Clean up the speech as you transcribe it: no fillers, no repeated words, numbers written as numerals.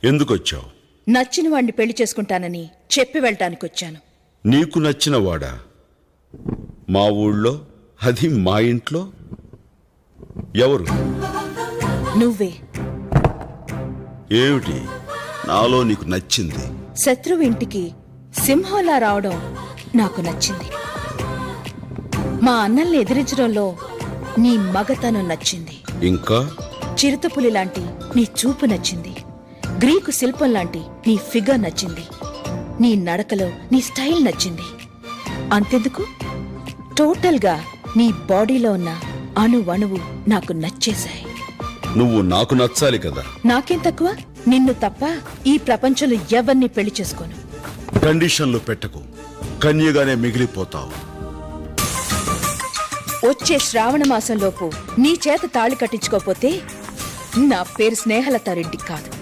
ఎందుకొచ్చావు? నచ్చిన వాడిని పెళ్లి చేసుకుంటానని చెప్పి వెళ్ళటానికొచ్చాను. నీకు నచ్చిన వాడా? మా ఊళ్ళో, అది మా ఇంట్లో? ఎవరు? నువ్వే. ఏమిటి నాలో నీకు నచ్చింది? శత్రువు ఇంటికి సింహంలా రావడం నాకు నచ్చింది. మా అన్నల్ని ఎదిరించడంలో నీ మగతనం నచ్చింది. ఇంకా? చిరుతపులి లాంటి నీ చూపు నచ్చింది. గ్రీకు శిల్పం లాంటి నీ ఫిగర్ నచ్చింది. నీ నడకలో నీ స్టైల్ నచ్చింది. అంతెందుకు, టోటల్గా నీ బాడీలో ఉన్న అణువణువు నాకు నచ్చేశాయి. నువ్వు నాకు నచ్చాలి కదా. నాకేం తక్కువ? నిన్ను తప్ప ఈ ప్రపంచంలో ఎవరిని పెళ్లి చేసుకోను. కండిషన్లు పెట్టకు, కన్యగానే మిగిలిపోతావు. వచ్చే శ్రావణ మాసంలోపు నీ చేత తాళి కట్టించుకోపోతే నా పేరు స్నేహలతారెడ్డి కాదు.